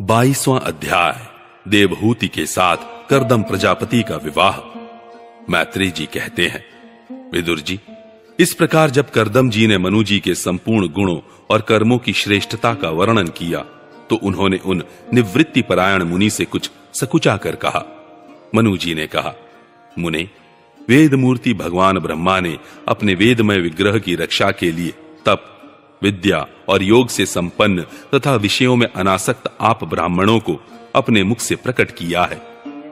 22वां अध्याय देवहूति के साथ कर्दम प्रजापति का विवाह। मैत्रेय जी कहते हैं, विदुर जी, इस प्रकार जब कर्दम जी ने मनु जी के संपूर्ण गुणों और कर्मों की श्रेष्ठता का वर्णन किया तो उन्होंने उन निवृत्ति परायण मुनि से कुछ सकुचा कर कहा। मनु जी ने कहा, मुने, वेद मूर्ति भगवान ब्रह्मा ने अपने वेदमय विग्रह की रक्षा के लिए तप, विद्या और योग से संपन्न तथा विषयों में अनासक्त आप ब्राह्मणों को अपने मुख से प्रकट किया है,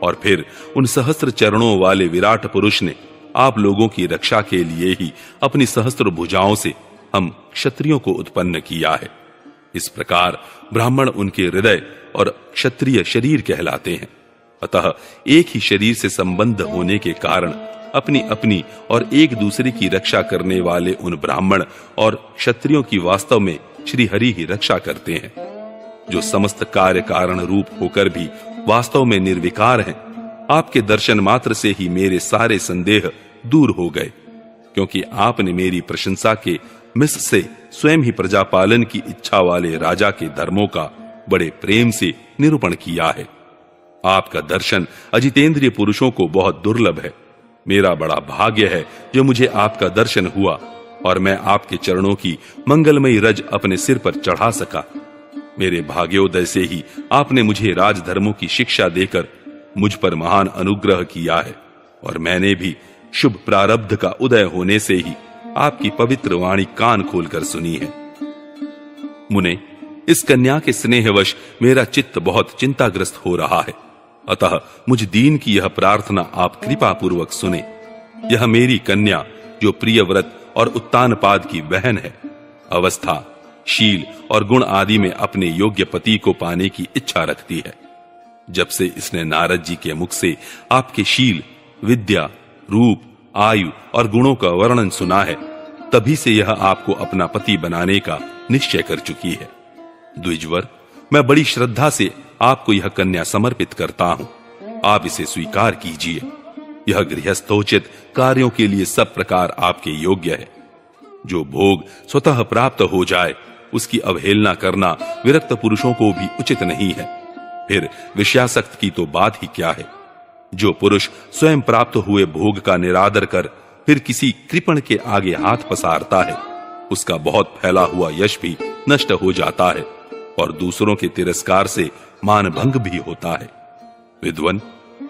और फिर उन सहस्त्र चरणों वाले विराट पुरुष ने आप लोगों की रक्षा के लिए ही अपनी सहस्त्र भुजाओं से हम क्षत्रियों को उत्पन्न किया है। इस प्रकार ब्राह्मण उनके हृदय और क्षत्रिय शरीर कहलाते हैं। अतः एक ही शरीर से संबंध होने के कारण अपनी अपनी और एक दूसरे की रक्षा करने वाले उन ब्राह्मण और क्षत्रियों की वास्तव में श्री हरि ही रक्षा करते हैं, जो समस्त कार्य कारण रूप होकर भी वास्तव में निर्विकार हैं। आपके दर्शन मात्र से ही मेरे सारे संदेह दूर हो गए, क्योंकि आपने मेरी प्रशंसा के मिस से स्वयं ही प्रजापालन की इच्छा वाले राजा के धर्मों का बड़े प्रेम से निरूपण किया है। आपका दर्शन अजितेंद्रिय पुरुषों को बहुत दुर्लभ है। मेरा बड़ा भाग्य है जो मुझे आपका दर्शन हुआ और मैं आपके चरणों की मंगलमयी रज अपने सिर पर चढ़ा सका। मेरे भाग्योदय से ही आपने मुझे राजधर्मों की शिक्षा देकर मुझ पर महान अनुग्रह किया है, और मैंने भी शुभ प्रारब्ध का उदय होने से ही आपकी पवित्र वाणी कान खोलकर सुनी है। मुने, इस कन्या के स्नेहवश मेरा चित्त बहुत चिंताग्रस्त हो रहा है, अतः मुझ दीन की यह प्रार्थना आप कृपा पूर्वक सुने। यह मेरी कन्या, जो प्रियव्रत और उत्तानपाद की बहन है, अवस्था, शील और गुण आदि में अपने योग्य पति को पाने की इच्छा रखती है। जब से इसने नारद जी के मुख से आपके शील, विद्या, रूप, आयु और गुणों का वर्णन सुना है, तभी से यह आपको अपना पति बनाने का निश्चय कर चुकी है। द्विजवर, मैं बड़ी श्रद्धा से आपको यह कन्या समर्पित करता हूं। आप इसे स्वीकार कीजिए। यह गृहस्थोचित कार्यों के लिए सब प्रकार आपके योग्य है। जो भोग स्वतः प्राप्त हो जाए उसकी अवहेलना करना विरक्त पुरुषों को भी उचित नहीं है। फिर विषयासक्त की तो बात ही क्या है। जो पुरुष स्वयं प्राप्त हुए भोग का निरादर कर फिर किसी कृपण के आगे हाथ पसारता है, उसका बहुत फैला हुआ यश भी नष्ट हो जाता है और दूसरों के तिरस्कार से मान भंग भी होता है। विद्वन,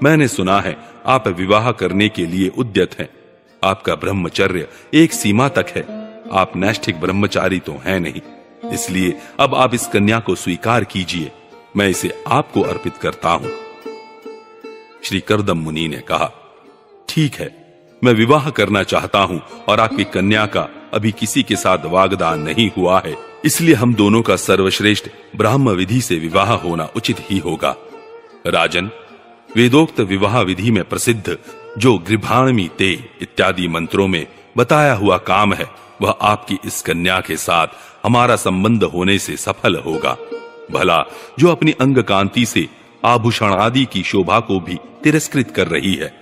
मैंने सुना है आप विवाह करने के लिए उद्यत हैं। आपका ब्रह्मचर्य एक सीमा तक है। आप नैष्ठिक ब्रह्मचारी तो हैं नहीं, इसलिए अब आप इस कन्या को स्वीकार कीजिए। मैं इसे आपको अर्पित करता हूं। श्री कर्दम मुनि ने कहा, ठीक है, मैं विवाह करना चाहता हूं और आपकी कन्या का अभी किसी के साथ वागदान नहीं हुआ है, इसलिए हम दोनों का सर्वश्रेष्ठ ब्राह्म विधि से विवाह होना उचित ही होगा। राजन, वेदोक्त विवाह विधि में प्रसिद्ध जो गृभाणमी ते इत्यादि मंत्रों में बताया हुआ काम है, वह आपकी इस कन्या के साथ हमारा संबंध होने से सफल होगा। भला जो अपनी अंग कांति से आभूषण आदि की शोभा को भी तिरस्कृत कर रही है,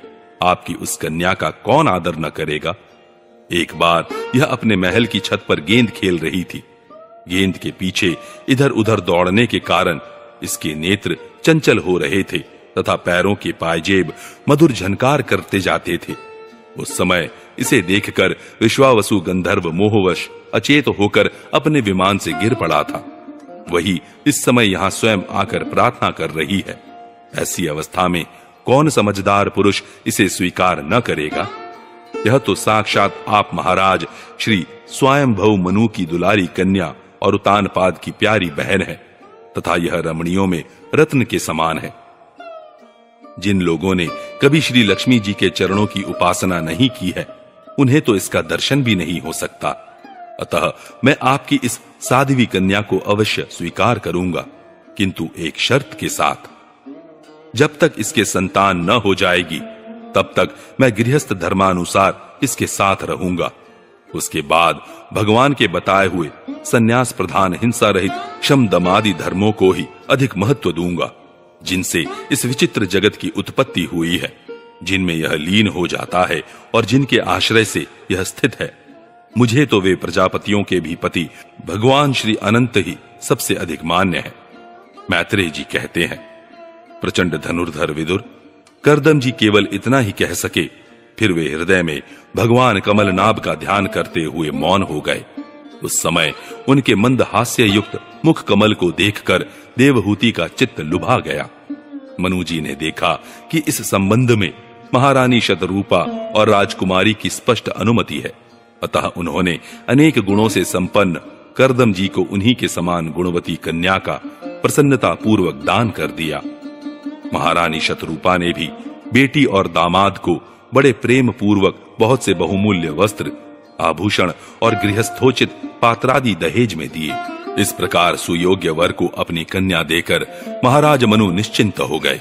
आपकी उस कन्या का कौन आदर न करेगा। एक बार यह अपने महल की छत पर गेंद खेल रही थी। गेंद के पीछे इधर उधर दौड़ने के कारण इसके नेत्र चंचल हो रहे थे तथा पैरों के पायजेब मधुर झनकार करते जाते थे। उस समय इसे देखकर विश्वावसु गंधर्व मोहवश अचेत होकर अपने विमान से गिर पड़ा था। वही इस समय यहां स्वयं आकर प्रार्थना कर रही है। ऐसी अवस्था में कौन समझदार पुरुष इसे स्वीकार न करेगा। यह तो साक्षात आप महाराज श्री स्वयंभव मनु की दुलारी कन्या और उत्तानपाद की प्यारी बहन है, तथा यह रमणियों में रत्न के समान है। जिन लोगों ने कभी श्री लक्ष्मी जी के चरणों की उपासना नहीं की है, उन्हें तो इसका दर्शन भी नहीं हो सकता। अतः मैं आपकी इस साध्वी कन्या को अवश्य स्वीकार करूंगा, किंतु एक शर्त के साथ। जब तक इसके संतान न हो जाएगी, तब तक मैं गृहस्थ धर्मानुसार इसके साथ रहूंगा। उसके बाद भगवान के बताए हुए संन्यास प्रधान हिंसा रहित क्षम दमादि धर्मों को ही अधिक महत्व दूंगा, जिनसे इस विचित्र जगत की उत्पत्ति हुई है, जिनमें यह लीन हो जाता है और जिनके आश्रय से यह स्थित है। मुझे तो वे प्रजापतियों के भी पति भगवान श्री अनंत ही सबसे अधिक मान्य है। मैत्रेय जी कहते हैं, प्रचंड धनुर्धर विदुर, कर्दम जी केवल इतना ही कह सके, फिर वे हृदय में भगवान कमलनाभ का ध्यान करते हुए मौन हो गए। उस समय उनके मंद हास्य युक्त मुख कमल को देखकर देवहूति का चित्त लुभा गया। मनु जी ने देखा कि इस संबंध में महारानी शतरूपा और राजकुमारी की स्पष्ट अनुमति है, अतः उन्होंने अनेक गुणों से संपन्न कर्दम जी को उन्हीं के समान गुणवती कन्या का प्रसन्नता पूर्वक दान कर दिया। महारानी शतरूपा ने भी बेटी और दामाद को बड़े प्रेम पूर्वक बहुत से बहुमूल्य वस्त्र, आभूषण और गृहस्थोचित पात्रादि दहेज में दिए। इस प्रकार सुयोग्य वर को अपनी कन्या देकर महाराज मनु निश्चिंत हो गए।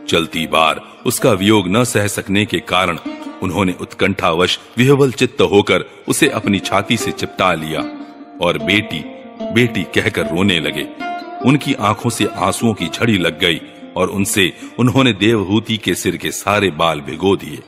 चलती बार उसका वियोग न सह सकने के कारण उन्होंने उत्कंठावश विह्वल चित्त होकर उसे अपनी छाती से चिपटा लिया और बेटी बेटी कहकर रोने लगे। उनकी आंखों से आंसुओं की झड़ी लग गई और उनसे उन्होंने देवहूति के सिर के सारे बाल भिगो दिए।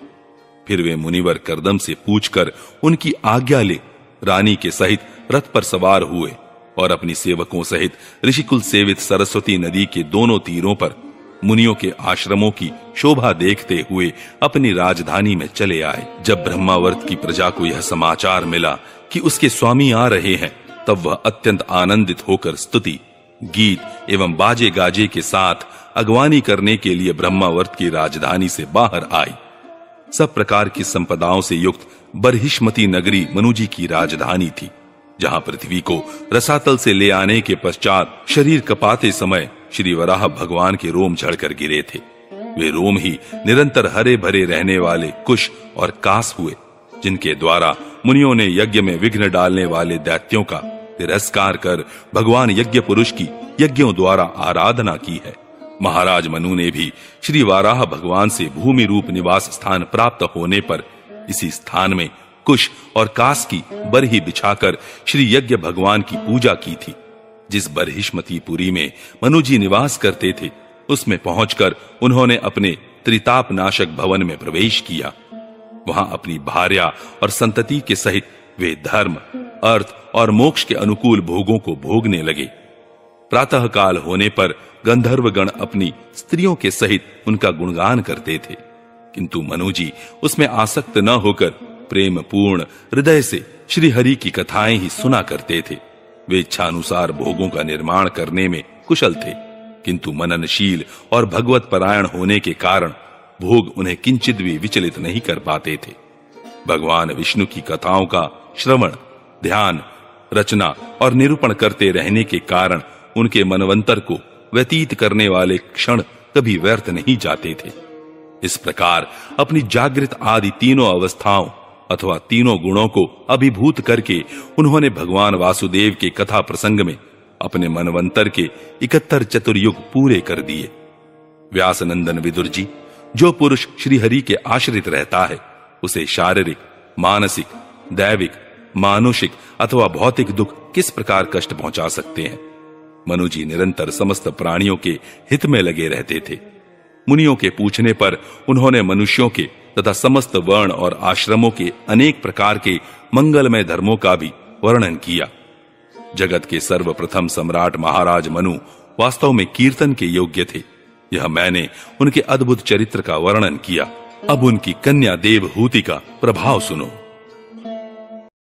फिर वे मुनिवर कर्दम से पूछकर उनकी आज्ञा ले रानी के सहित रथ पर सवार हुए और अपनी सेवकों सहित ऋषिकुल सेवित सरस्वती नदी के दोनों तीरों पर मुनियों के आश्रमों की शोभा देखते हुए अपनी राजधानी में चले आए। जब ब्रह्मावर्त की प्रजा को यह समाचार मिला कि उसके स्वामी आ रहे हैं, तब वह अत्यंत आनंदित होकर स्तुति, गीत एवं बाजे गाजे के साथ अगवानी करने के लिए ब्रह्मावर्त की राजधानी से बाहर आई। सब प्रकार की संपदाओं से युक्त बरहिष्मती नगरी मनुजी की राजधानी थी, जहां पृथ्वी को रसातल से ले आने के पश्चात शरीर कपाते समय श्री वराह भगवान के रोम झड़कर गिरे थे। वे रोम ही निरंतर हरे भरे रहने वाले कुश और कास हुए, जिनके द्वारा मुनियों ने यज्ञ में विघ्न डालने वाले दैत्यों का तिरस्कार कर भगवान यज्ञ पुरुष की यज्ञों द्वारा आराधना की है। महाराज मनु ने भी श्री वाराह भगवान से भूमि रूप निवास स्थान प्राप्त होने पर इसी स्थान में कुश और कास की बरही बिछाकर श्री यज्ञ भगवान की पूजा की थी। जिस बरहिष्मती पुरी में मनुजी निवास करते थे, उसमें पहुंचकर उन्होंने अपने त्रिताप नाशक भवन में प्रवेश किया। वहां अपनी भार्या और संतति के सहित वे धर्म, अर्थ और मोक्ष के अनुकूल भोगों को भोगने लगे। प्रातः काल होने पर गंधर्वगण अपनी स्त्रियों के सहित उनका गुणगान करते थे, किंतु मनुजी उसमें आसक्त न होकर प्रेम पूर्ण हृदय से श्री हरि की कथाएं ही सुना करते थे। वे इच्छानुसार भोगों का निर्माण करने में कुशल थे, किंतु मननशील और भगवत परायण होने के कारण भोग उन्हें किंचित भी विचलित नहीं कर पाते थे। भगवान विष्णु की कथाओं का श्रवण, ध्यान, रचना और निरूपण करते रहने के कारण उनके मनवंतर को व्यतीत करने वाले क्षण कभी व्यर्थ नहीं जाते थे। इस प्रकार अपनी जागृत आदि तीनों अवस्थाओं अथवा तीनों गुणों को अभिभूत करके उन्होंने भगवान वासुदेव के कथा प्रसंग में अपने मनवंतर के 71 चतुर्युग पूरे कर दिए। व्यासनंदन विदुर जी, जो पुरुष श्री हरि के आश्रित रहता है, उसे शारीरिक, मानसिक, दैविक, मानुषिक अथवा भौतिक दुख किस प्रकार कष्ट पहुंचा सकते हैं। मनु जी निरंतर समस्त प्राणियों के हित में लगे रहते थे। मुनियों के पूछने पर उन्होंने मनुष्यों के तथा समस्त वर्ण और आश्रमों के अनेक प्रकार के मंगलमय धर्मों का भी वर्णन किया। जगत के सर्वप्रथम सम्राट महाराज मनु वास्तव में कीर्तन के योग्य थे। यह मैंने उनके अद्भुत चरित्र का वर्णन किया। अब उनकी कन्या देवहूति का प्रभाव सुनो।